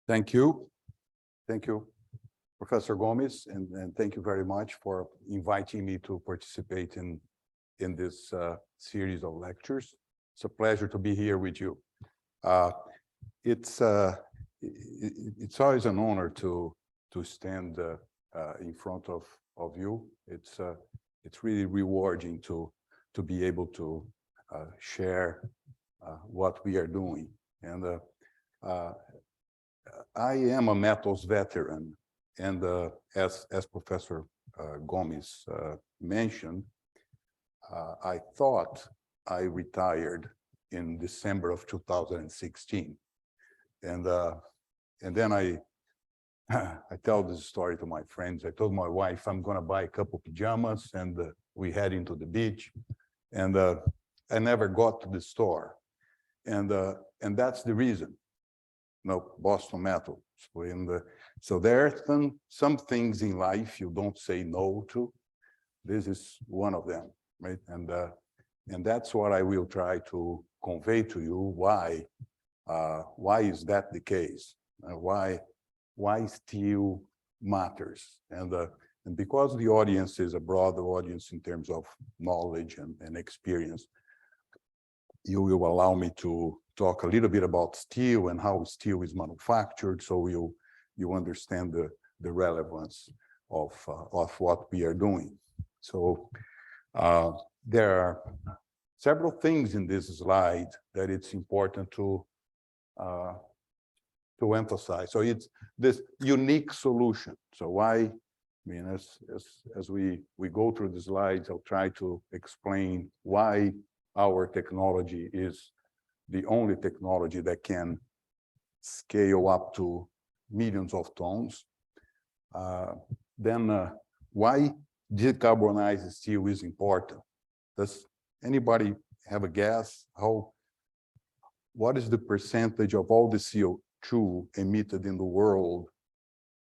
Thank you. Thank you, Professor Gomes, and thank you very much for inviting me to participate in this series of lectures. It's a pleasure to be here with you. It's always an honor to stand in front of you. It's really rewarding to be able to share what we are doing. And I am a metals veteran, and as Professor Gomes mentioned, I thought I retired in December of 2016, and then I tell this story to my friends. I told my wife I'm going to buy a couple pajamas, and we head into the beach, and I never got to the store, and that's the reason. No, Boston Metal. So there are some things in life you don't say no to. This is one of them, right? And that's what I will try to convey to you. Why is that the case? Why steel matters? And because the audience is a broad audience in terms of knowledge and experience, you will allow me to talk a little bit about steel and how steel is manufactured, so you understand the relevance of what we are doing. So there are several things in this slide that it's important to emphasize. So it's this unique solution. So why? I mean, as we go through the slides, I'll try to explain why our technology is the only technology that can scale up to millions of tons. Then why decarbonize steel is important. Does anybody have a guess? What is the percentage of all the CO2 emitted in the world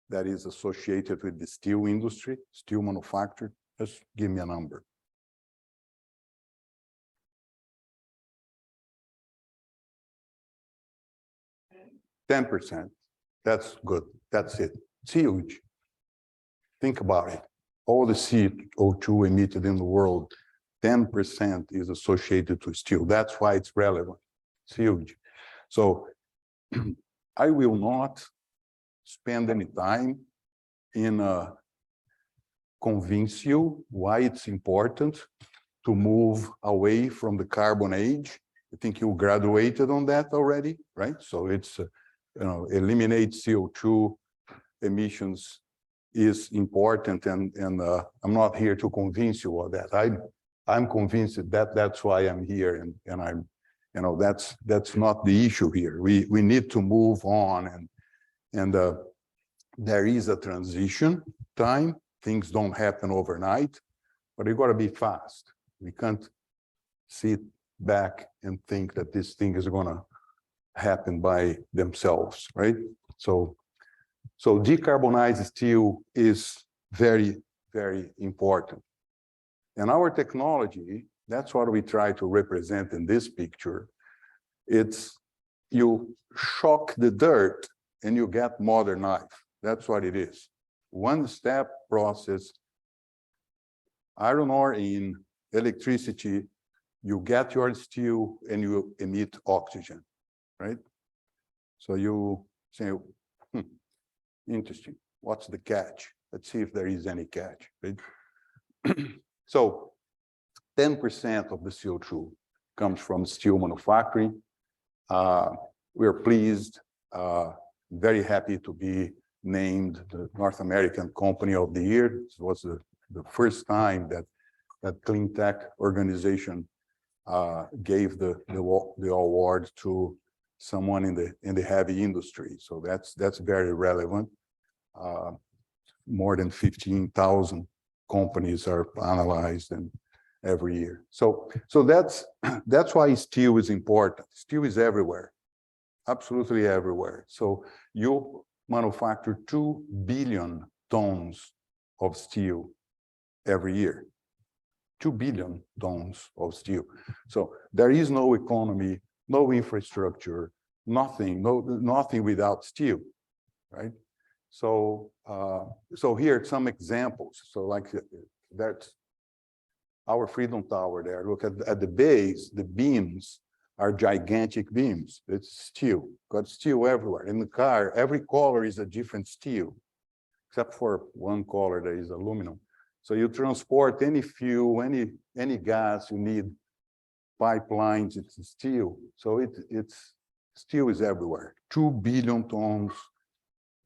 that is associated with the steel industry, steel manufacture? Just give me a number. 10%. That's good. That's it. It's huge. Think about it. All the CO2 emitted in the world, 10% is associated to steel. That's why it's relevant. It's huge. So I will not spend any time in convince you why it's important to move away from the carbon age. I think you graduated on that already, right? So it's eliminate CO2 emissions is important, and I'm not here to convince you of that. I'm convinced that that's why I'm here, and I'm, that's not the issue here. We need to move on, and there is a transition time. Things don't happen overnight, but you got to be fast. We can't sit back and think that this thing is going to happen by themselves, right? So decarbonized steel is very, very important. And our technology, that's what we try to represent in this picture. It's you shock the dirt and you get modern life. That's what it is. One-step process. Iron ore in, electricity, you get your steel and you emit oxygen, right? So you say, interesting, what's the catch? Let's see if there is any catch, right? So 10% of the CO2 comes from steel manufacturing. We're pleased, very happy to be named the North American Company of the Year. This was the first time that clean tech organization gave the award to someone in the heavy industry. So that's very relevant. More than 15,000 companies are analyzed and every year. So that's why steel is important. Steel is everywhere, absolutely everywhere. So you manufacture 2 billion tons of steel every year. 2 billion tons of steel. So there is no economy, no infrastructure, nothing without steel. right? So, so here are some examples. So like that's our Freedom Tower there. Look at the base, the beams are gigantic beams. It's steel, got steel everywhere. In the car, every color is a different steel, except for one color that is aluminum. So you transport any fuel, any gas, you need pipelines, it's steel. So it's steel is everywhere, 2 billion tons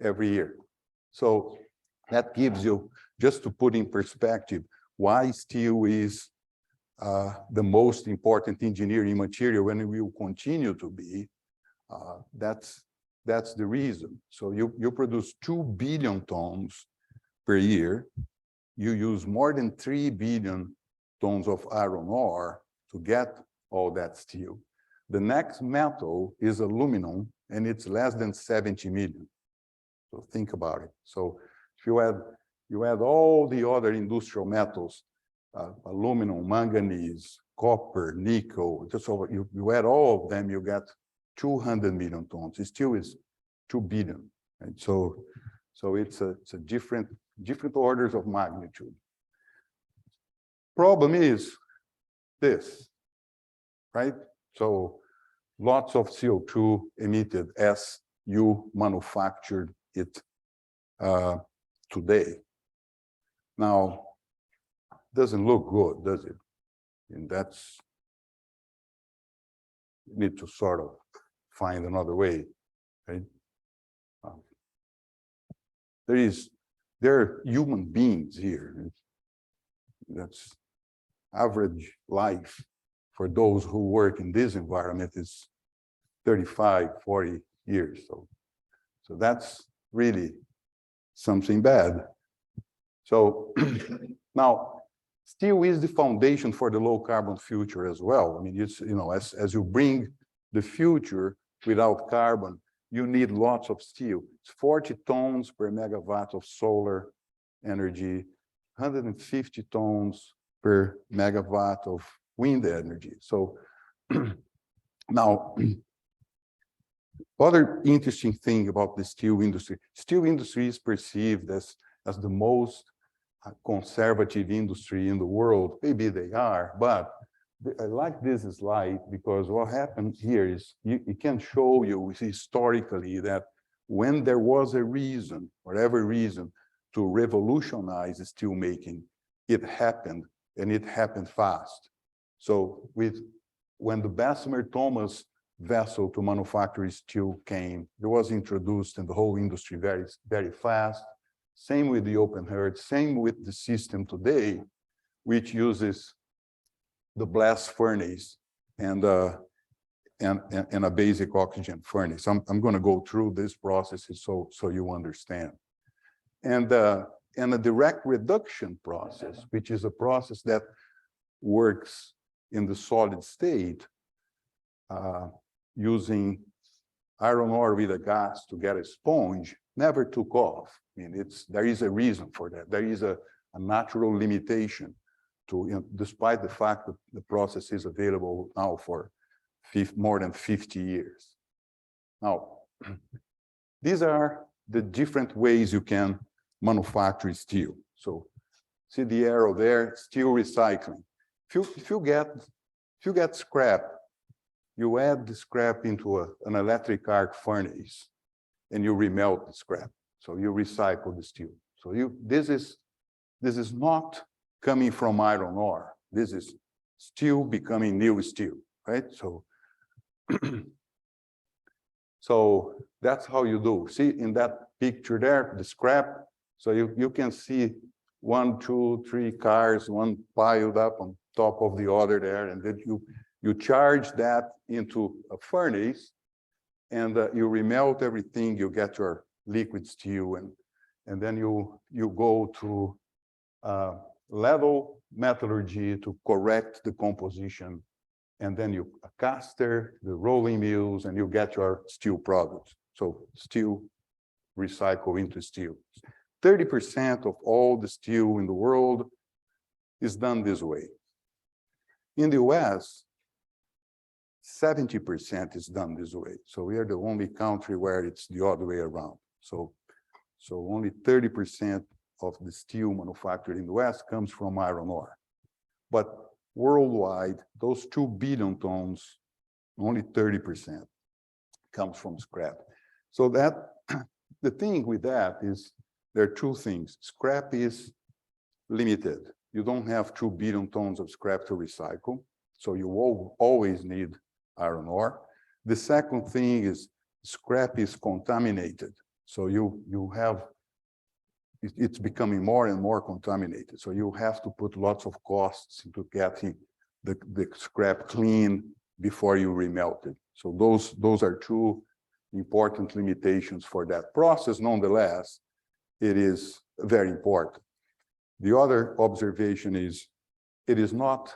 every year. So that gives you, just to put in perspective, why steel is the most important engineering material and it will continue to be. That's the reason. So you produce 2 billion tons per year. You use more than 3 billion tons of iron ore to get all that steel. The next metal is aluminum, and it's less than 70 million. So think about it. So if you add all the other industrial metals, aluminum, manganese, copper, nickel, just over, you add all of them, you get 200 million tons. It still is 2 billion. And so it's a different orders of magnitude. Problem is this, right? So lots of CO2 emitted as you manufactured it today. Now, doesn't look good, does it? And that's, you need to sort of find another way, right? There are human beings here. That's average life for those who work in this environment is 35, 40 years. So that's really something bad. So now, steel is the foundation for the low carbon future as well. I mean, it's, you know, as you bring the future without carbon, you need lots of steel. It's 40 tons per megawatt of solar energy, 150 tons per megawatt of wind energy. So now, other interesting thing about the steel industry is perceived as the most conservative industry in the world. Maybe they are, but I like this slide because what happened here is it can show you historically that when there was a reason, whatever reason, to revolutionize steel making, it happened, and it happened fast. So when the Bessemer Thomas vessel to manufacture steel came, it was introduced in the whole industry very, very fast. Same with the open heart, same with the system today, which uses the blast furnace and a basic oxygen furnace. I'm going to go through these processes so you understand. And a direct reduction process, which is a process that works in the solid state, using iron ore with a gas to get a sponge, never took off. I mean, there is a reason for that. There is a natural limitation to, you know, despite the fact that the process is available now for more than 50 years. Now, these are the different ways you can manufacture steel. So see the arrow there, steel recycling. If you get scrap, you add the scrap into an electric arc furnace and you remelt the scrap. So you recycle the steel. So this is not coming from iron ore. This is steel becoming new steel, right? So, so that's how you do. See in that picture there, the scrap. So you can see 1, 2, 3 cars, one piled up on top of the other there, and then you charge that into a furnace, and you remelt everything. You get your liquid steel, and then you go to level metallurgy to correct the composition, and then you caster, the rolling mills, and you get your steel products. So steel recycle into steel. 30% of all the steel in the world is done this way. In the US, 70% is done this way. So we are the only country where it's the other way around. So only 30% of the steel manufactured in the West comes from iron ore. But worldwide, those 2 billion tons, only 30% comes from scrap. So that the thing with that is there are two things. Scrap is limited. You don't have 2 billion tons of scrap to recycle, so you always need iron ore. The second thing is scrap is contaminated. So you have, it's becoming more and more contaminated. So you have to put lots of costs into getting the scrap clean before you remelt it. So those are two important limitations for that process. Nonetheless, it is very important. The other observation is it is not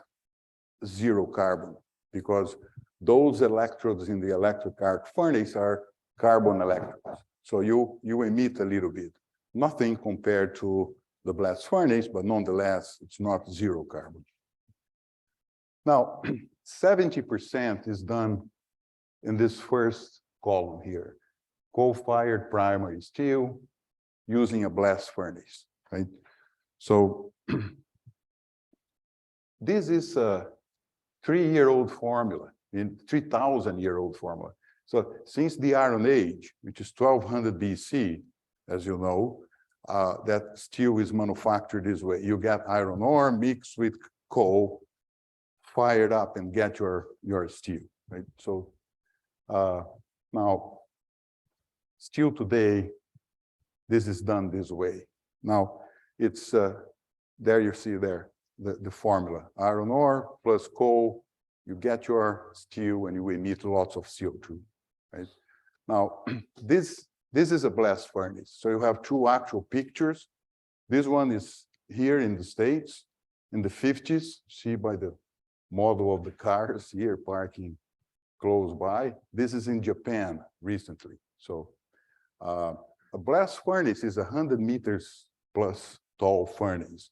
zero carbon, because those electrodes in the electric arc furnace are carbon electrodes. So you emit a little bit, nothing compared to the blast furnace, but nonetheless, it's not zero carbon. Now, 70% is done in this first column here, coal-fired primary steel using a blast furnace, right? So this is a 3-year-old formula, in 3,000-year-old formula. So since the Iron Age, which is 1200 BC, as you know, that steel is manufactured this way. You get iron ore mixed with coal, fired up, and get your steel, right? So now, steel today, this is done this way. Now, it's, there you see there, the formula. Iron ore plus coal, you get your steel and you emit lots of CO2, right? Now, this is a blast furnace. So you have two actual pictures. This one is here in the States in the 50s, see by the model of the cars here parking close by. This is in Japan recently. So a blast furnace is 100 meters plus tall furnace.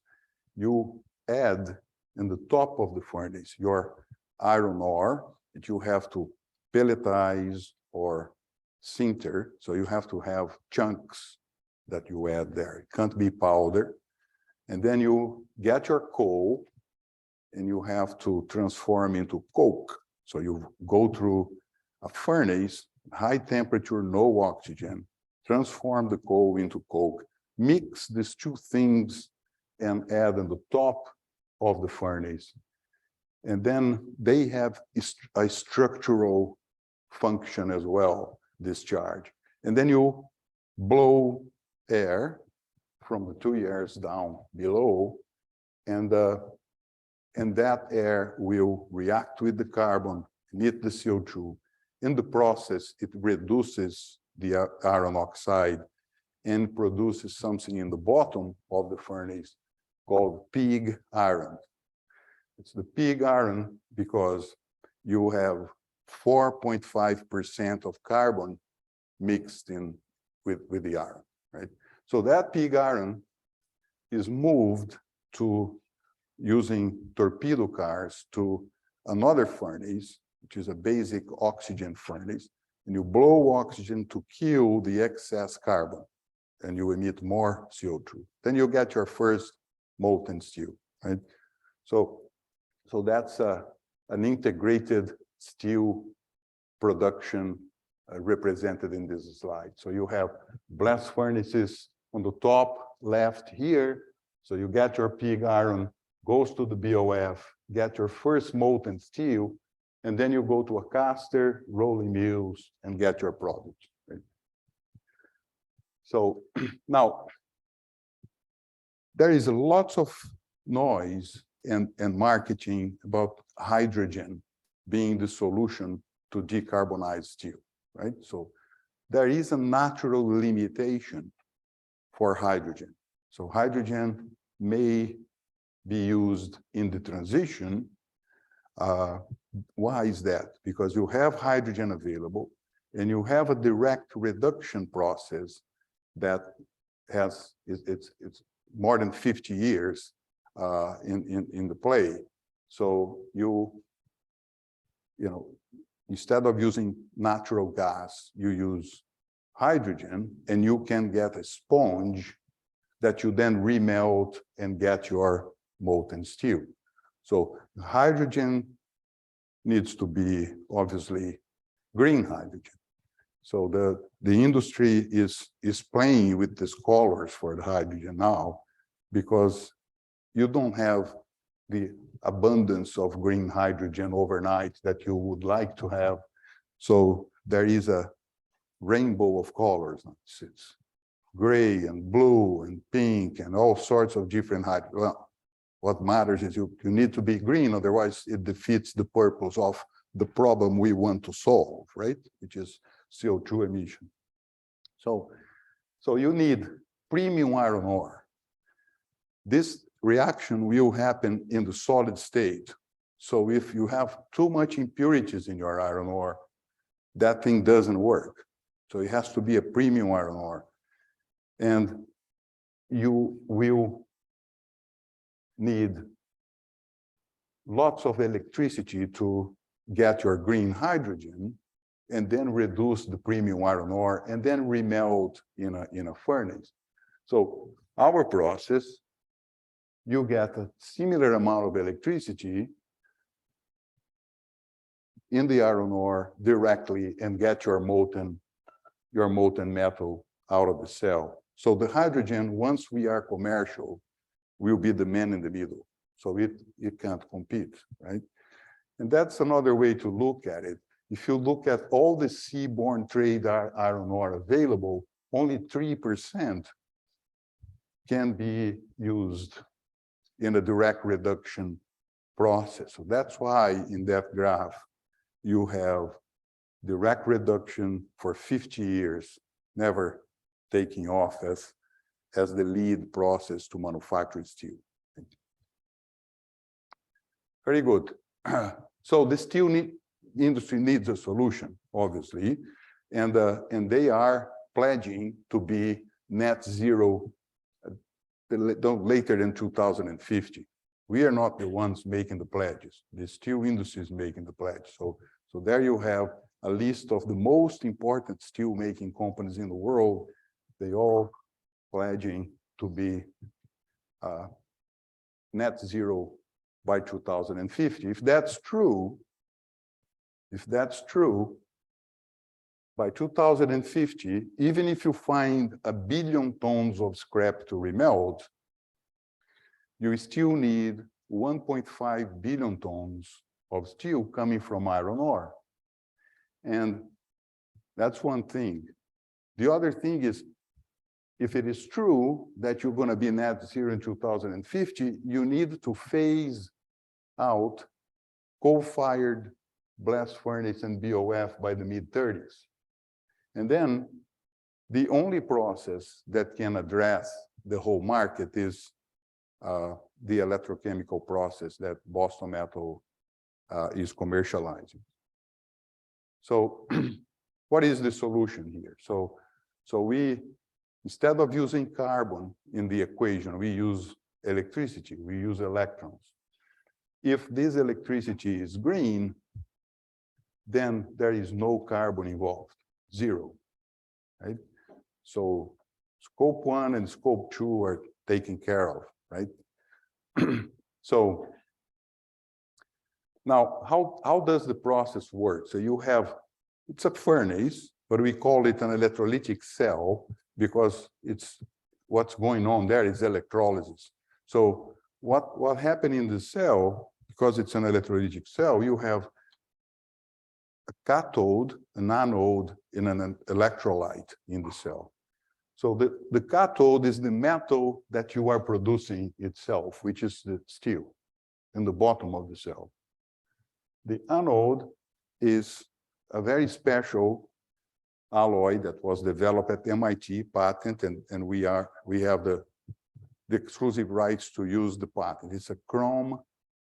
You add in the top of the furnace your iron ore that you have to pelletize or sinter. So you have to have chunks that you add there. It can't be powder. And then you get your coal and you have to transform into coke. So you go through a furnace, high temperature, no oxygen, transform the coal into coke, mix these two things and add on the top of the furnace. And then they have a structural function as well, discharge. And then you blow air from the 2 years down below, and that air will react with the carbon, emit the CO2. In the process, it reduces the iron oxide and produces something in the bottom of the furnace called pig iron. It's the pig iron because you have 4.5% of carbon mixed in with the iron, right? So that pig iron is moved to using torpedo cars to another furnace, which is a basic oxygen furnace, and you blow oxygen to kill the excess carbon, and you emit more CO2. Then you get your first molten steel, right? So that's an integrated steel production represented in this slide. So you have blast furnaces on the top left here. So you get your pig iron, goes to the BOF, get your first molten steel, and then you go to a caster, rolling mills, and get your product. Right? So now, there is lots of noise and marketing about hydrogen being the solution to decarbonize steel, right? So there is a natural limitation for hydrogen. So hydrogen may be used in the transition. Why is that? Because you have hydrogen available and you have a direct reduction process that has, it's more than 50 years in the play. So you know, instead of using natural gas, you use hydrogen, and you can get a sponge that you then remelt and get your molten steel. So hydrogen needs to be obviously green hydrogen. So the industry is playing with these colors for the hydrogen now, because you don't have the abundance of green hydrogen overnight that you would like to have. So there is a rainbow of colors. It's gray and blue and pink and all sorts of different hydrogen. Well, what matters is you need to be green, otherwise it defeats the purpose of the problem we want to solve, right? Which is CO2 emission. So you need premium iron ore. This reaction will happen in the solid state. So if you have too much impurities in your iron ore, that thing doesn't work. So it has to be a premium iron ore. And you will need lots of electricity to get your green hydrogen, and then reduce the premium iron ore, and then remelt in a furnace. So our process, you get a similar amount of electricity in the iron ore directly and get your molten metal out of the cell. So the hydrogen, once we are commercial, will be the man in the middle. So it can't compete, right? And that's another way to look at it. If you look at all the seaborne trade iron ore available, only 3% can be used in a direct reduction process. So that's why in that graph, you have direct reduction for 50 years, never taking off as the lead process to manufacture steel. Very good. So the steel industry needs a solution, obviously, and they are pledging to be net zero later than 2050. We are not the ones making the pledges. The steel industry is making the pledge. So there you have a list of the most important steel making companies in the world. They all pledging to be net zero by 2050. If that's true, by 2050, even if you find 1 billion tons of scrap to remelt, you still need 1.5 billion tons of steel coming from iron ore. And that's one thing. The other thing is, if it is true that you're going to be net zero in 2050, you need to phase out coal-fired blast furnace and BOF by the mid-30s. And then the only process that can address the whole market is the electrochemical process that Boston Metal is commercializing. So what is the solution here? So we, instead of using carbon in the equation, we use electricity, we use electrons. If this electricity is green, then there is no carbon involved, zero, right? So scope 1 and scope 2 are taken care of, right? So now, how does the process work? So you have, it's a furnace, but we call it an electrolytic cell because it's what's going on there is electrolysis. So what happened in the cell, because it's an electrolytic cell, you have a cathode, an anode, and an electrolyte in the cell. So the cathode is the metal that you are producing itself, which is the steel in the bottom of the cell. The anode is a very special alloy that was developed at MIT, patent, and we have the exclusive rights to use the patent. It's a chrome,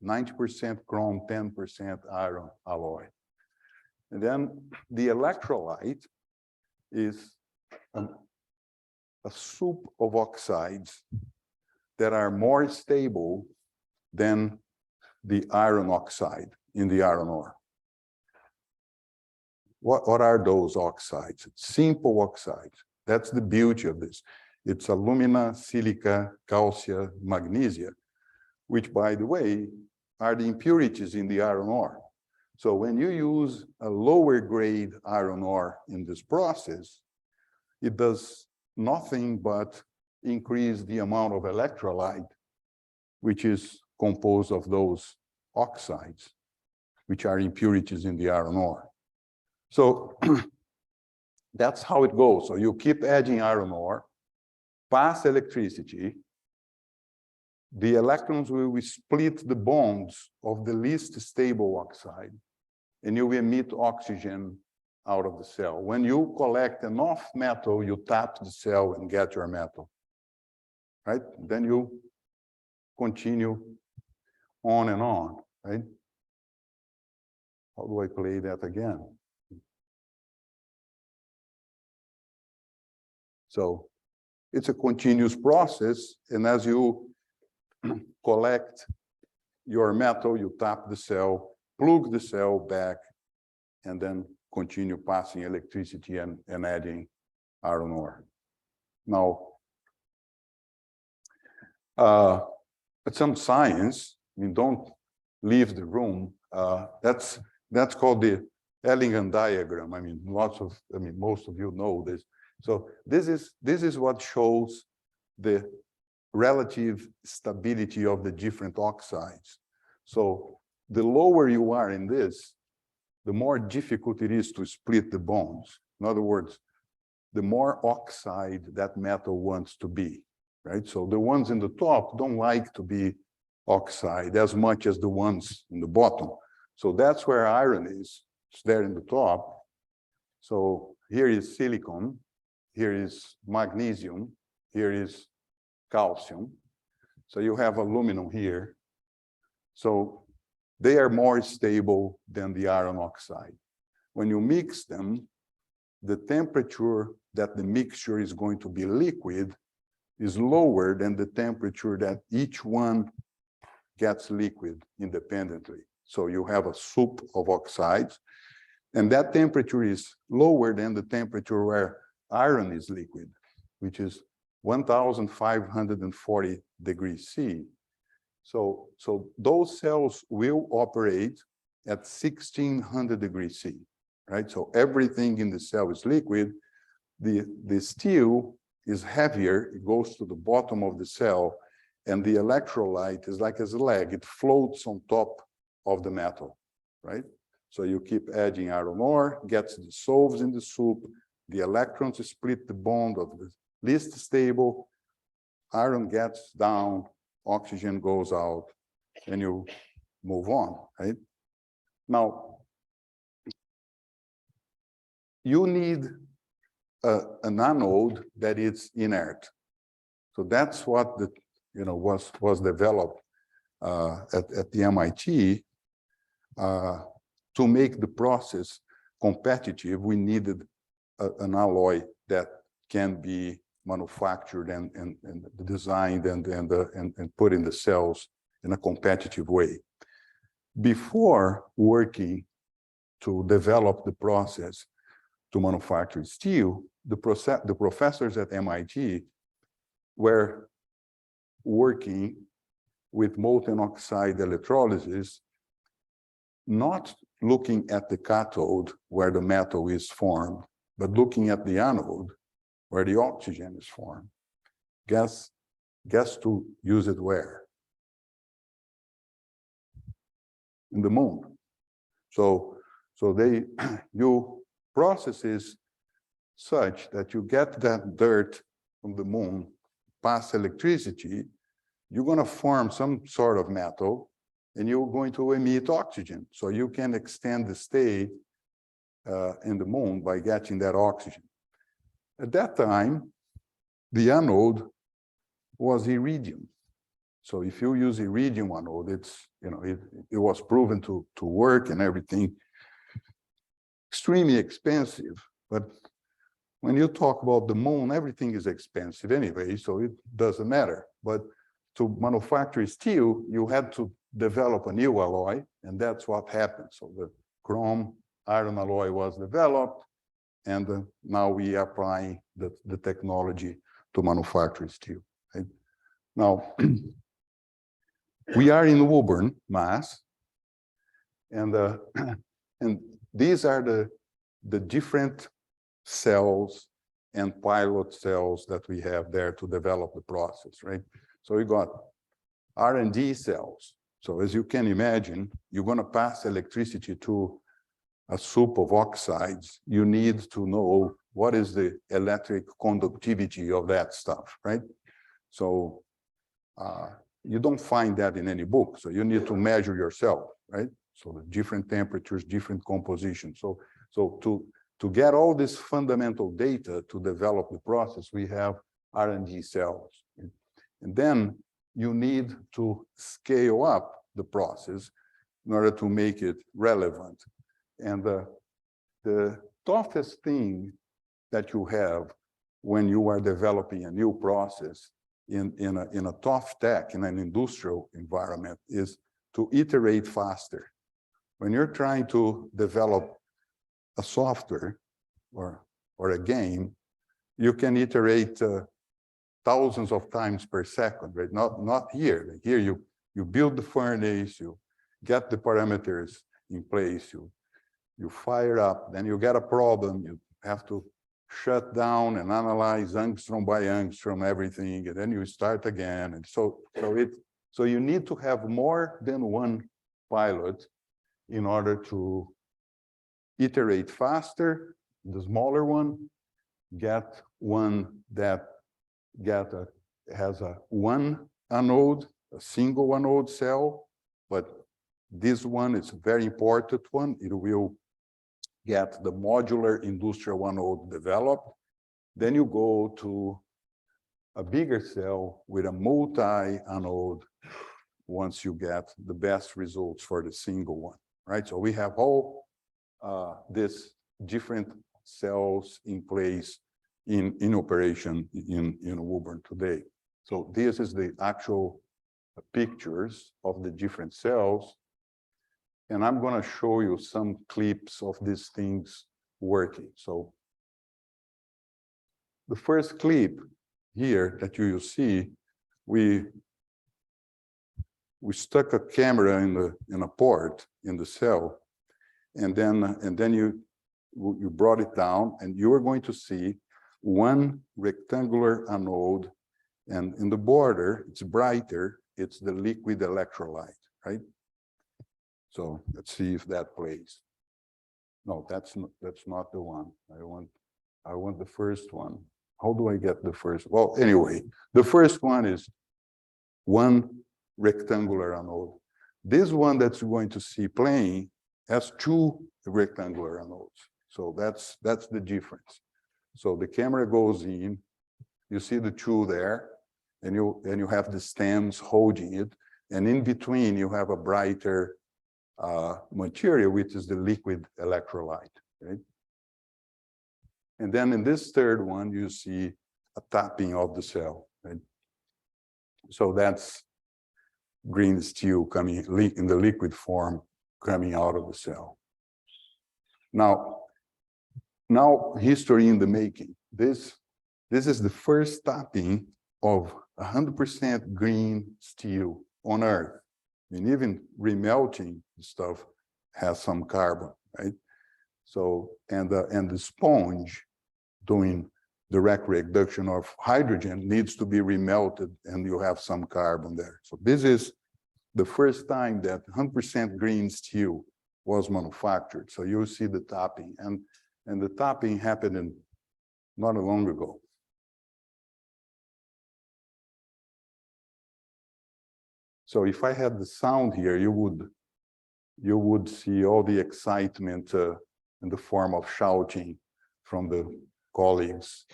90% chrome, 10% iron alloy. And then the electrolyte is a soup of oxides that are more stable than the iron oxide in the iron ore. what are those oxides? Simple oxides. That's the beauty of this. It's alumina, silica, calcium, magnesia, which, by the way, are the impurities in the iron ore. So when you use a lower grade iron ore in this process, it does nothing but increase the amount of electrolyte, which is composed of those oxides, which are impurities in the iron ore. So that's how it goes. So you keep adding iron ore, pass electricity, the electrons will split the bonds of the least stable oxide, and you emit oxygen out of the cell. When you collect enough metal, you tap the cell and get your metal, right? Then you continue on and on, right? How do I play that again? So it's a continuous process, and as you collect your metal, you tap the cell, plug the cell back, and then continue passing electricity and adding iron ore. Now, some science, I mean, don't leave the room. That's called the Elegant diagram. I mean, most of you know this. So this is what shows the relative stability of the different oxides. So the lower you are in this, the more difficult it is to split the bonds. In other words, the more oxide that metal wants to be, right? So the ones in the top don't like to be oxide as much as the ones in the bottom. So that's where iron is. It's there in the top. So here is silicon, here is magnesium, here is calcium. So you have aluminum here. So they are more stable than the iron oxide. When you mix them, the temperature that the mixture is going to be liquid is lower than the temperature that each one gets liquid independently. So you have a soup of oxides, and that temperature is lower than the temperature where iron is liquid, which is 1,540 degrees C. So those cells will operate at 1,600 degrees C, right? So everything in the cell is liquid. The steel is heavier, it goes to the bottom of the cell, and the electrolyte is like a slag, it floats on top of the metal, right? So you keep adding iron ore, gets dissolved in the soup, the electrons split the bond of the least stable, iron gets down, oxygen goes out, and you move on, right? Now, you need an anode that is inert. So that's what was developed at the MIT. To make the process competitive, we needed an alloy that can be manufactured and designed and put in the cells in a competitive way. Before working to develop the process to manufacture steel, the professors at MIT were working with molten oxide electrolysis, not looking at the cathode where the metal is formed, but looking at the anode where the oxygen is formed. Guess to use it where? In the moon. So you processes such that you get that dirt from the moon, pass electricity, you're going to form some sort of metal, and you're going to emit oxygen. So you can extend the stay in the moon by getting that oxygen. At that time, the anode was iridium. So if you use iridium anode, it was proven to work and everything. Extremely expensive, but when you talk about the moon, everything is expensive anyway, so it doesn't matter. But to manufacture steel, you had to develop a new alloy, and that's what happened. So the chrome iron alloy was developed, and now we are applying the technology to manufacture steel. Right? Now, we are in Woburn, Mass, and and these are the different cells and pilot cells that we have there to develop the process, right? So we got R&D cells. So as you can imagine, you're going to pass electricity to a soup of oxides. You need to know what is the electric conductivity of that stuff, right? So you don't find that in any book. So you need to measure yourself, right? So the different temperatures, different compositions. So to get all this fundamental data to develop the process, we have R&D cells. And then you need to scale up the process in order to make it relevant. And the toughest thing that you have when you are developing a new process in a tough tech, in an industrial environment, is to iterate faster. When you're trying to develop a software or a game, you can iterate thousands of times per second, right? Not here. Here you build the furnace, you get the parameters in place, you fire up, then you get a problem, you have to shut down and analyze angstrom by angstrom everything, and then you start again. And so you need to have more than one pilot in order to iterate faster, the smaller one, get one that has one anode, a single anode cell, but this one is a very important one. It will get the modular industrial anode developed. Then you go to a bigger cell with a multi-anode once you get the best results for the single one, right? So we have all these different cells in place in operation in Woburn today. So this is the actual pictures of the different cells. And I'm going to show you some clips of these things working. So the first clip here that you will see, we stuck a camera in a port in the cell, and then you brought it down, and you are going to see one rectangular anode, and in the border, it's brighter, it's the liquid electrolyte, right? So let's see if that plays. No, that's not the one. I want the first one. How do I get the first? Well, anyway, the first one is one rectangular anode. This one that you're going to see playing has two rectangular anodes. So that's the difference. So the camera goes in, you see the two there, and you have the stems holding it, and in between you have a brighter material, which is the liquid electrolyte, right? And then in this third one, you see a tapping of the cell, right? So that's green steel coming in the liquid form coming out of the cell. Now history in the making. This is the first tapping of 100% green steel on Earth. And even remelting stuff has some carbon, right? So, and the sponge doing direct reduction of hydrogen needs to be remelted, and you have some carbon there. So this is the first time that 100% green steel was manufactured. So you see the tapping, and the tapping happened not long ago. So if I had the sound here, you would see all the excitement in the form of shouting from the colleagues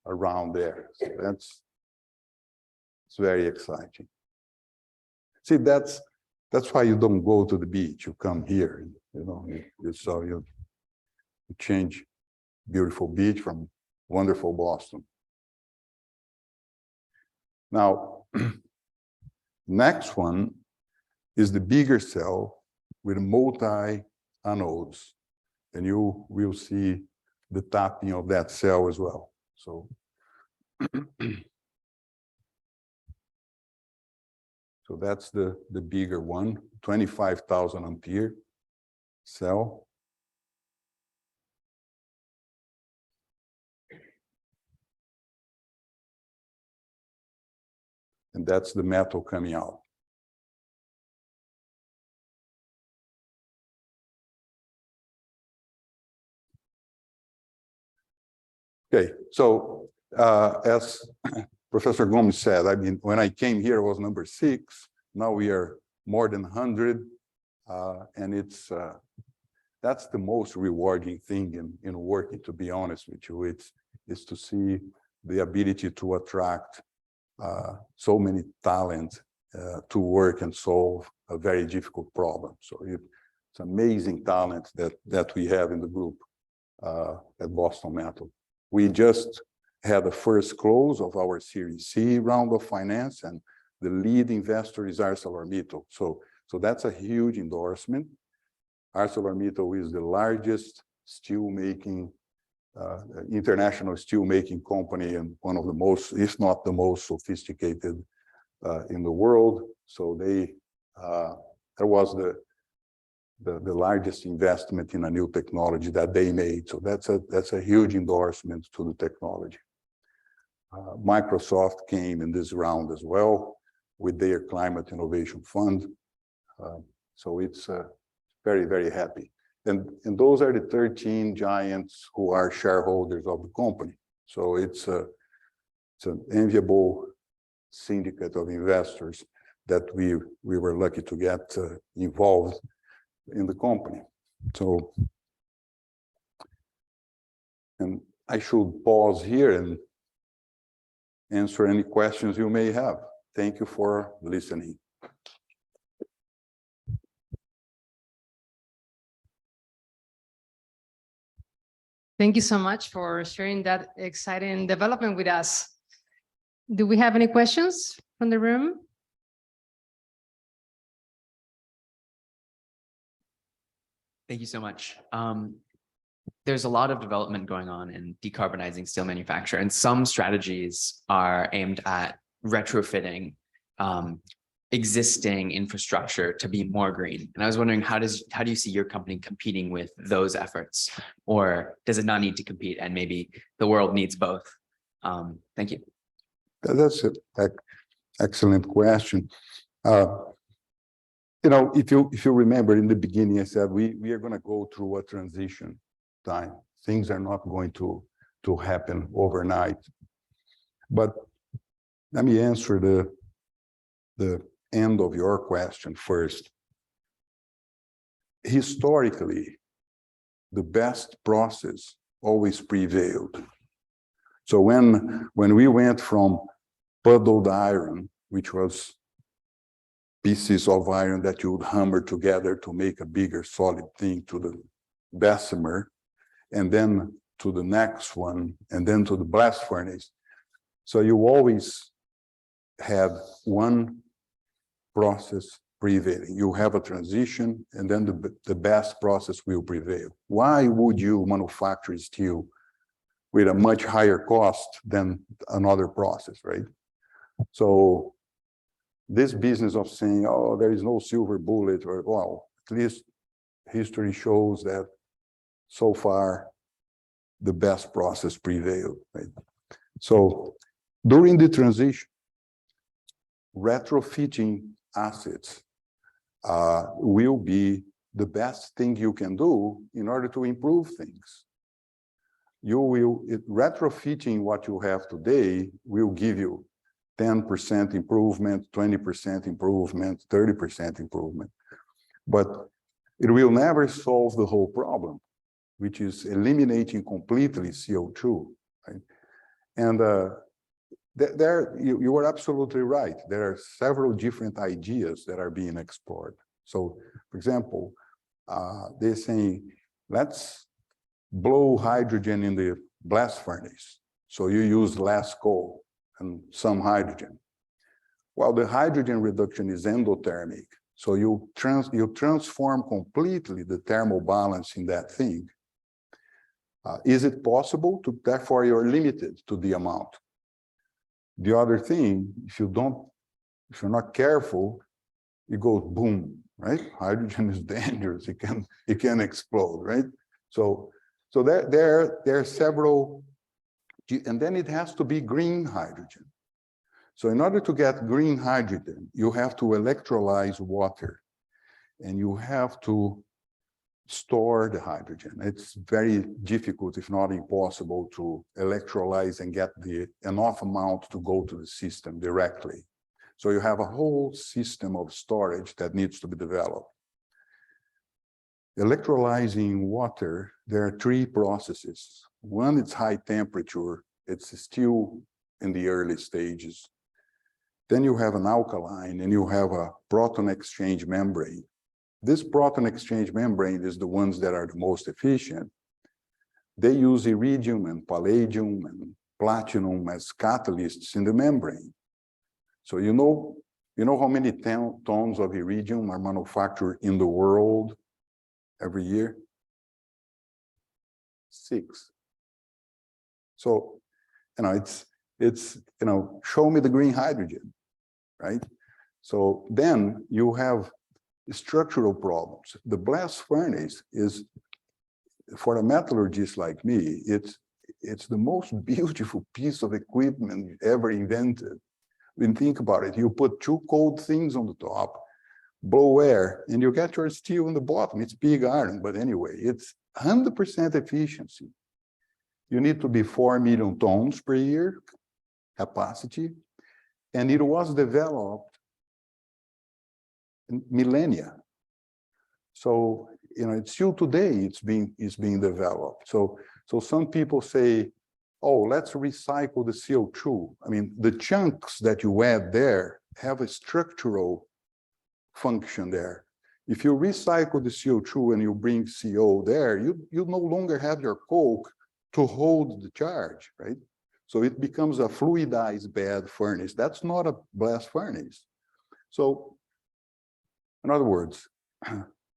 around there. So it's very exciting. See, that's why you don't go to the beach. You come here, you know, you change beautiful beach from wonderful Boston. Now, next one is the bigger cell with multi-anodes. and you will see the tapping of that cell as well. So, so that's the bigger one, 25,000 ampere cell. And that's the metal coming out. Okay, so as Professor Gomes said, I mean, when I came here, it was number 6. Now we are more than 100, and it's that's the most rewarding thing in working. To be honest with you, is to see the ability to attract so many talent to work and solve a very difficult problem. So it's amazing talent that we have in the group at Boston Metal. We just had the first close of our Series C round of finance, and the lead investor is ArcelorMittal. So that's a huge endorsement. ArcelorMittal is the largest steel-making, international steel-making company, and one of the most, if not the most sophisticated in the world. So that was the largest investment in a new technology that they made. So that's a huge endorsement to the technology. Microsoft came in this round as well with their Climate Innovation Fund. So it's very, very happy. And those are the 13 giants who are shareholders of the company. So it's an enviable syndicate of investors that we were lucky to get involved in the company. So, and I should pause here and answer any questions you may have. Thank you for listening. Thank you so much for sharing that exciting development with us. Do we have any questions from the room? Thank you so much. There's a lot of development going on in decarbonizing steel manufacture, and some strategies are aimed at retrofitting existing infrastructure to be more green. And I was wondering, how do you see your company competing with those efforts, or does it not need to compete and maybe the world needs both? Thank you. That's an excellent question. You know, if you remember in the beginning, I said we are going to go through a transition time. Things are not going to happen overnight. But let me answer the end of your question first. Historically, the best process always prevailed. So when we went from puddled iron, which was pieces of iron that you would hammer together to make a bigger solid thing, to the Bessemer, and then to the next one, and then to the blast furnace. So you always had one process prevailing. You have a transition, and then the best process will prevail. Why would you manufacture steel with a much higher cost than another process, right? So this business of saying, oh, there is no silver bullet, or, well, at least history shows that so far the best process prevailed, right? So during the transition, retrofitting assets will be the best thing you can do in order to improve things. Retrofitting what you have today will give you 10% improvement, 20% improvement, 30% improvement. But it will never solve the whole problem, which is eliminating completely CO2, right? And you are absolutely right. There are several different ideas that are being explored. So, for example, they're saying, let's blow hydrogen in the blast furnace. So you use less coal and some hydrogen. Well, the hydrogen reduction is endothermic. So you transform completely the thermal balance in that thing. Is it possible to, therefore you're limited to the amount. The other thing, if you're not careful, it goes boom, right? Hydrogen is dangerous. It can explode, right? So there are several, and then it has to be green hydrogen. So in order to get green hydrogen, you have to electrolyze water and you have to store the hydrogen. It's very difficult, if not impossible, to electrolyze and get enough amount to go to the system directly. So you have a whole system of storage that needs to be developed. Electrolyzing water, there are three processes. One, it's high temperature. It's still in the early stages. Then you have an alkaline and you have a proton exchange membrane. This proton exchange membrane is the ones that are the most efficient. They use iridium and palladium and platinum as catalysts in the membrane. So you know how many tons of iridium are manufactured in the world every year? 6. So, it's show me the green hydrogen, right? So then you have structural problems. The blast furnace is, for a metallurgist like me, it's the most beautiful piece of equipment ever invented. When think about it, you put two cold things on the top, blow air, and you get your steel in the bottom. It's pig iron, but anyway, it's 100% efficiency. You need to be 4 million tons per year capacity, and it was developed in millennia. So it's still today it's being developed. So some people say, oh, let's recycle the CO2. I mean, the chunks that you add there have a structural function there. If you recycle the CO2 and you bring CO there, you no longer have your coke to hold the charge, right? So it becomes a fluidized bed furnace. That's not a blast furnace. So in other words,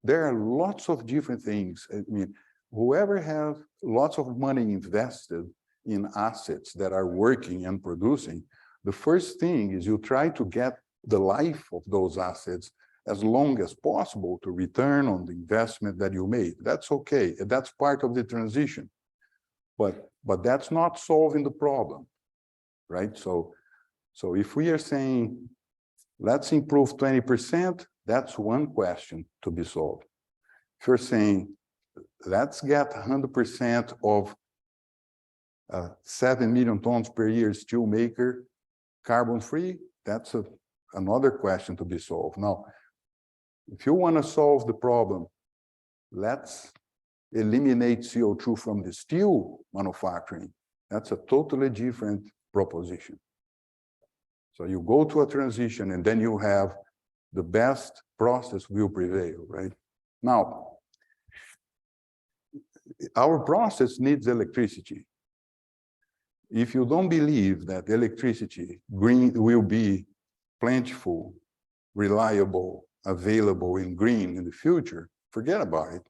there are lots of different things. I mean, whoever has lots of money invested in assets that are working and producing, the first thing is you try to get the life of those assets as long as possible to return on the investment that you made. That's okay. That's part of the transition. But that's not solving the problem, right? So if we are saying, let's improve 20%, that's one question to be solved. If you're saying, let's get 100% of 7 million tons per year steel maker carbon-free, that's another question to be solved. Now, if you want to solve the problem, let's eliminate CO2 from the steel manufacturing. That's a totally different proposition. So you go to a transition and then you have the best process will prevail, right? Now, our process needs electricity. If you don't believe that electricity will be plentiful, reliable, available, and green in the future, forget about it.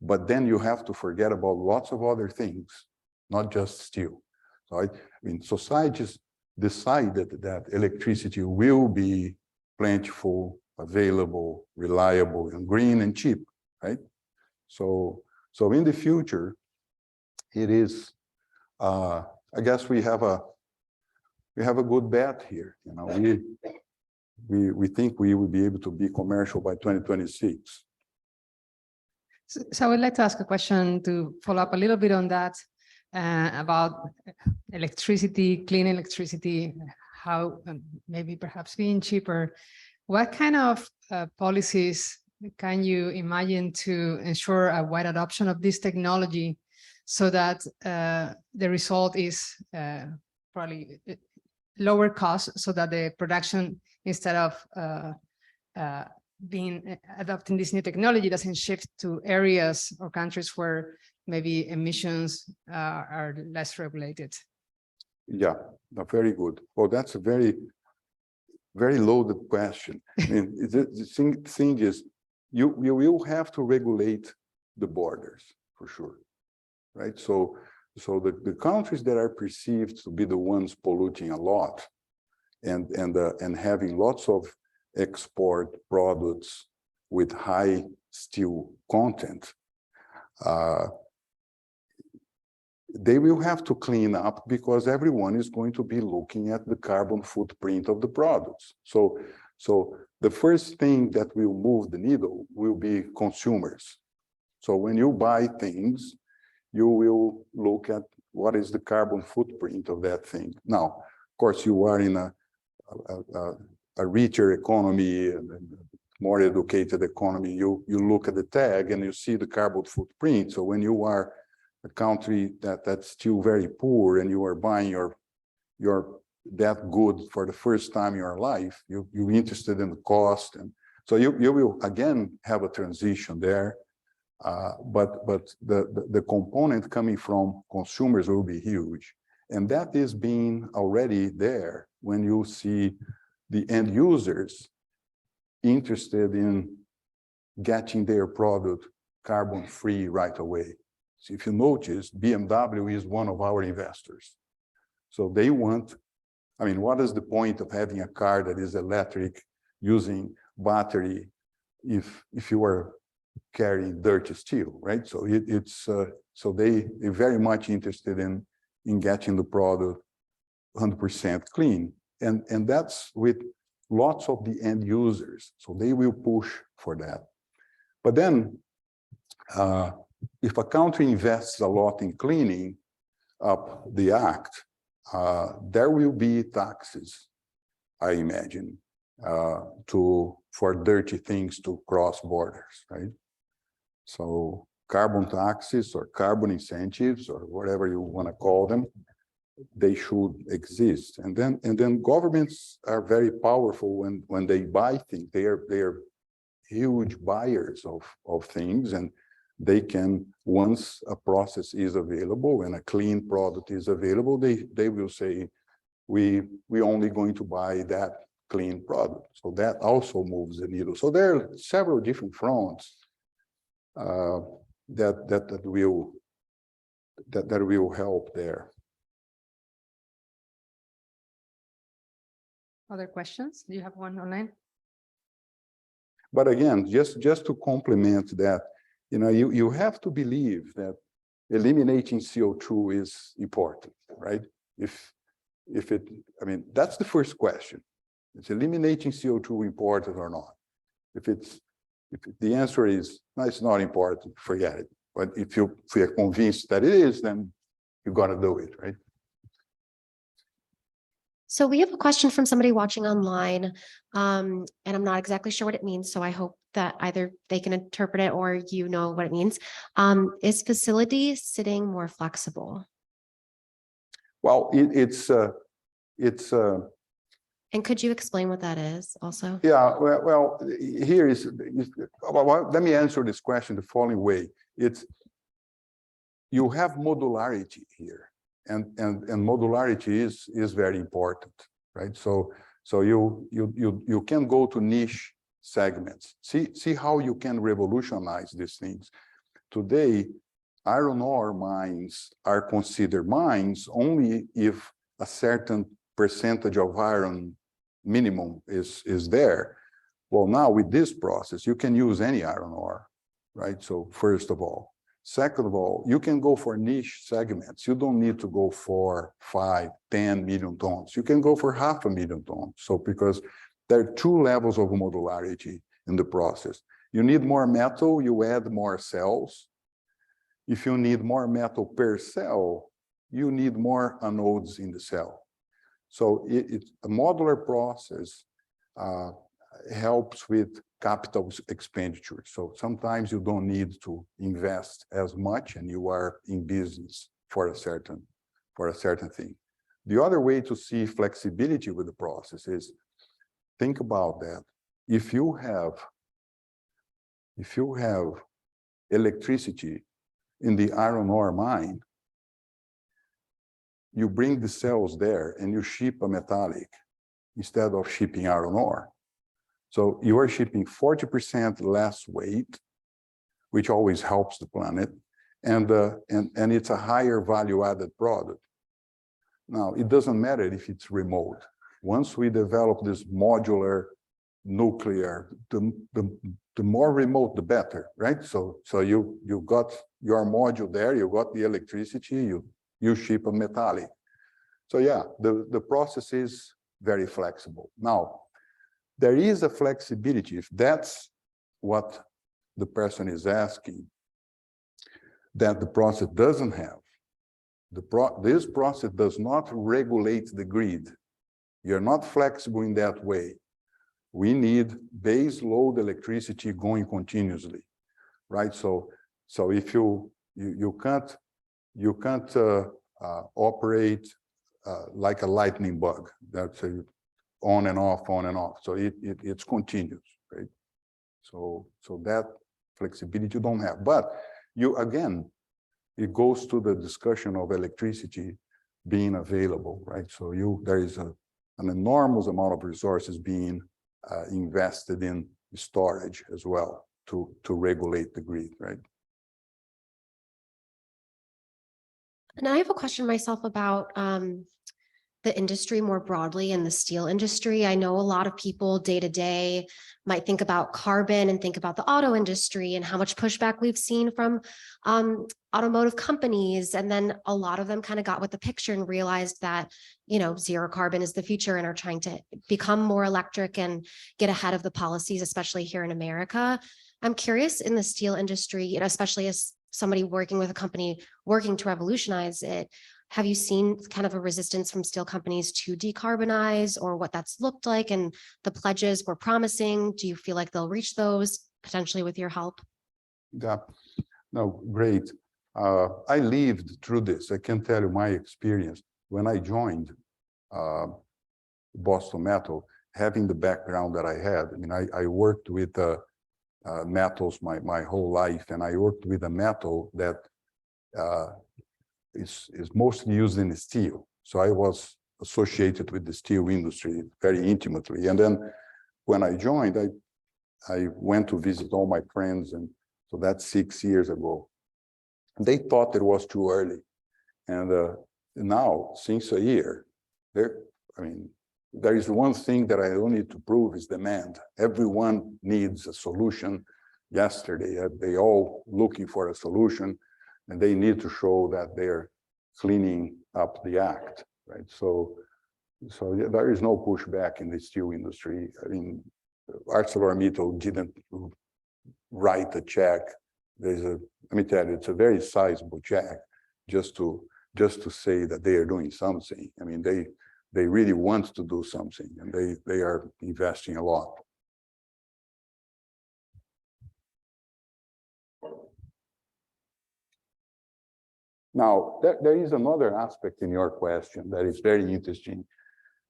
But then you have to forget about lots of other things, not just steel. So I mean, societies decided that electricity will be plentiful, available, reliable, and green and cheap, right? So in the future, it is. I guess we have a good bet here. We think we will be able to be commercial by 2026. So I would like to ask a question to follow up a little bit on that, about electricity, clean electricity, how maybe perhaps being cheaper. What kind of policies can you imagine to ensure a wide adoption of this technology so that the result is probably lower cost, so that the production, instead of adopting this new technology, doesn't shift to areas or countries where maybe emissions are less regulated? Yeah, very good. Well, that's a very, very loaded question. I mean, the thing is, you will have to regulate the borders for sure. right? So the countries that are perceived to be the ones polluting a lot and having lots of export products with high steel content, they will have to clean up because everyone is going to be looking at the carbon footprint of the products. So the first thing that will move the needle will be consumers. So when you buy things, you will look at what is the carbon footprint of that thing. Now, of course, you are in a richer economy and more educated economy. You look at the tag and you see the carbon footprint. So when you are a country that's still very poor and you are buying your that good for the first time in your life, you're interested in the cost, and so you will again have a transition there. But the component coming from consumers will be huge, and that is being already there when you see the end users interested in getting their product carbon free right away. So if you notice, BMW is one of our investors. So they want, I mean, what is the point of having a car that is electric using battery if you are carrying dirty steel, right? So so they're very much interested in getting the product 100% clean, and that's with lots of the end users. So they will push for that. But then, if a country invests a lot in cleaning up the act, there will be taxes, I imagine, for dirty things to cross borders, right? So carbon taxes or carbon incentives or whatever you want to call them, they should exist. And then governments are very powerful when they buy things. They are huge buyers of things, and they can, once a process is available and a clean product is available, they will say, we only going to buy that clean product. So that also moves the needle. So there are several different fronts that will help there. Other questions? Do you have one online? But again, just to complement that, you have to believe that eliminating CO2 is important, right? I mean, that's the first question. Is eliminating CO2 important or not? If the answer is, no, it's not important, forget it. But if you're convinced that it is, then you got to do it, right? So we have a question from somebody watching online, and I'm not exactly sure what it means. So I hope that either they can interpret it or you know what it means. Is facility sitting more flexible? Well, it's and could you explain what that is also? Yeah, well, here is, well, let me answer this question the following way. You have modularity here, and modularity is very important, right? So you can go to niche segments. See how you can revolutionize these things. Today, iron ore mines are considered mines only if a certain percentage of iron minimum is there. Well, now with this process, you can use any iron ore, right? So first of all. Second of all, you can go for niche segments. You don't need to go for 5, 10 million tons. You can go for 500,000 tons. So because there are two levels of modularity in the process. You need more metal, you add more cells. If you need more metal per cell, you need more anodes in the cell. So it's a modular process helps with capital expenditure. So sometimes you don't need to invest as much and you are in business for a certain thing. The other way to see flexibility with the process is, think about that. If you have electricity in the iron ore mine, you bring the cells there and you ship a metallic instead of shipping iron ore. So you are shipping 40% less weight, which always helps the planet, and it's a higher value added product. Now, it doesn't matter if it's remote. Once we develop this modular nuclear, the more remote, the better, right? So you got your module there, you got the electricity, you ship a metallic. So yeah, the process is very flexible. Now, there is a flexibility, if that's what the person is asking, that the process doesn't have. This process does not regulate the grid. You're not flexible in that way. We need base load electricity going continuously, right? So if you can't operate like a lightning bug, that's on and off. So it's continuous, right? So that flexibility you don't have. But again, it goes to the discussion of electricity being available, right? So there is an enormous amount of resources being invested in storage as well to regulate the grid, right? And I have a question myself about the industry more broadly in the steel industry. I know a lot of people day to day might think about carbon and think about the auto industry and how much pushback we've seen from automotive companies. And then a lot of them kind of got with the picture and realized that, zero carbon is the future and are trying to become more electric and get ahead of the policies, especially here in America. I'm curious in the steel industry, especially as somebody working with a company working to revolutionize it, have you seen kind of a resistance from steel companies to decarbonize, or what that's looked like and the pledges we're promising? Do you feel like they'll reach those potentially with your help? Yeah, no, great. I lived through this. I can tell you my experience. When I joined Boston Metal, having the background that I had, I mean, I worked with metals my whole life, and I worked with a metal that is mostly used in steel. So I was associated with the steel industry very intimately. And then when I joined, I went to visit all my friends, and so that's 6 years ago. They thought it was too early. And now, since a year, there is one thing that I don't need to prove is demand. Everyone needs a solution yesterday. They all looking for a solution, and they need to show that they're cleaning up the act, right? So there is no pushback in the steel industry. I mean, ArcelorMittal didn't write a check. Let me tell you, it's a very sizable check just to say that they are doing something. I mean, they really want to do something, and they are investing a lot. Now, there is another aspect in your question that is very interesting.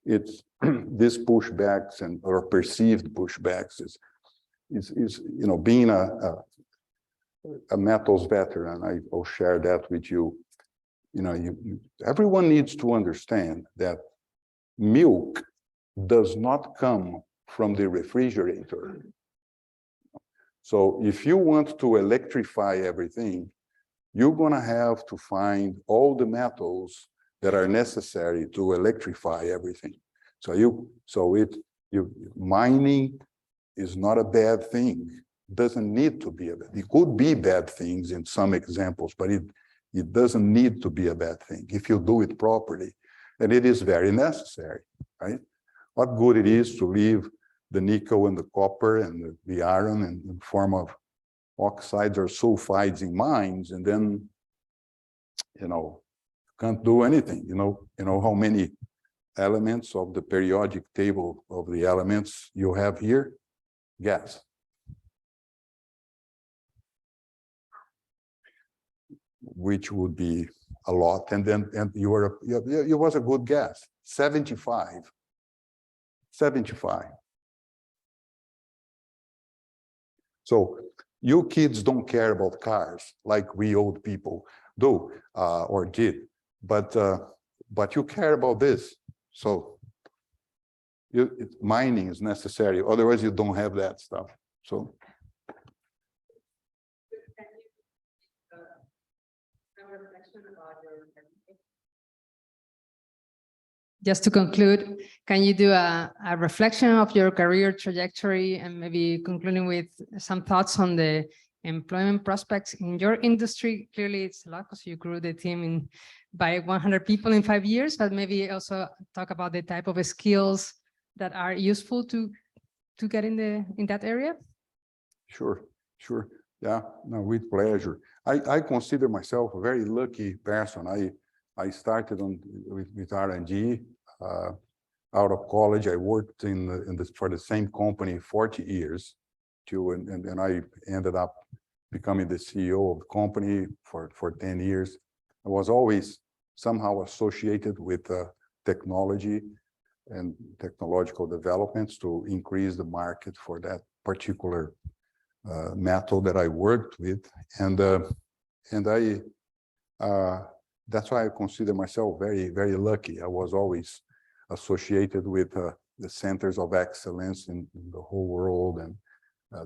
It's these pushbacks or perceived pushbacks is being a metals veteran. I'll share that with you. Everyone needs to understand that milk does not come from the refrigerator. So if you want to electrify everything, you're going to have to find all the metals that are necessary to electrify everything. Mining is not a bad thing. It doesn't need to be a bad. It could be bad things in some examples, but it doesn't need to be a bad thing if you do it properly. And it is very necessary, right? What good it is to leave the nickel and the copper and the iron in the form of oxides or sulfides in mines, and then, can't do anything. You know how many elements of the periodic table of the elements you have here? Gas. Which would be a lot, and it was a good guess. 75. So you kids don't care about cars like we old people do or did, but you care about this. So mining is necessary. Otherwise, you don't have that stuff. So. just to conclude, can you do a reflection of your career trajectory and maybe concluding with some thoughts on the employment prospects in your industry? Clearly, it's a lot because you grew the team by 100 people in 5 years, but maybe also talk about the type of skills that are useful to get in that area. Sure. Yeah, no, with pleasure. I consider myself a very lucky person. I started with R&D out of college. I worked for the same company 40 years, and I ended up becoming the CEO of the company for 10 years. I was always somehow associated with technology and technological developments to increase the market for that particular metal that I worked with, and that's why I consider myself very lucky. I was always associated with the centers of excellence in the whole world, and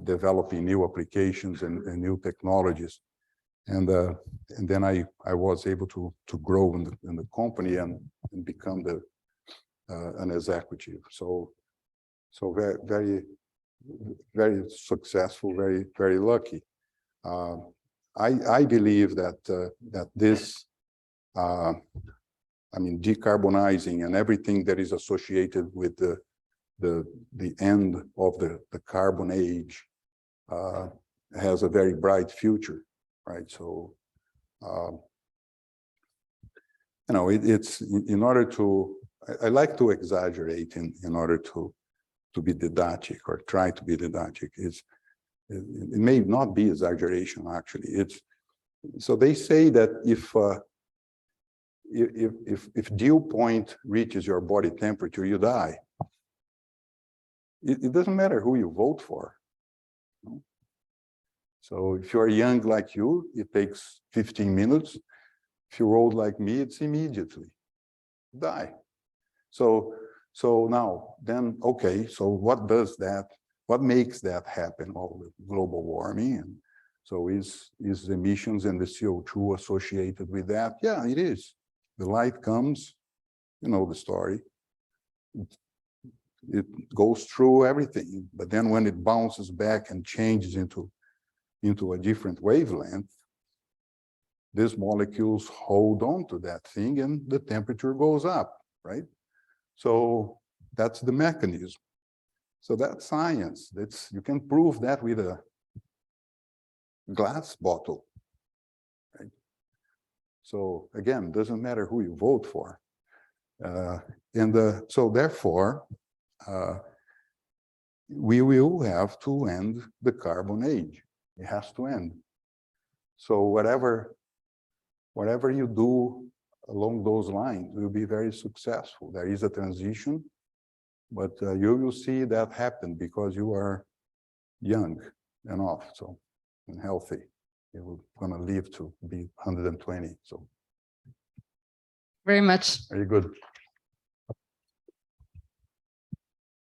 developing new applications and new technologies, and then I was able to grow in the company and become an executive. So very successful, very lucky. I believe that this, I mean, decarbonizing and everything that is associated with the end of the carbon age has a very bright future, right? So, it's in order to, I like to exaggerate in order to be didactic or try to be didactic. It may not be exaggeration, actually. So they say that if dew point reaches your body temperature, you die. It doesn't matter who you vote for. So if you're young like you, it takes 15 minutes. If you're old like me, it's immediately. Die. So now, then, okay, so what makes that happen? All the global warming, and so is emissions and the CO2 associated with that? Yeah, it is. The light comes, you know the story. It goes through everything, but then when it bounces back and changes into a different wavelength, these molecules hold on to that thing and the temperature goes up, right? So that's the mechanism. So that's science. You can prove that with a glass bottle, right? So again, doesn't matter who you vote for. So therefore, we will have to end the carbon age. It has to end. So whatever you do along those lines will be very successful. There is a transition, but you will see that happen because you are young enough, so, and healthy. You're going to live to be 120. So very much. very good.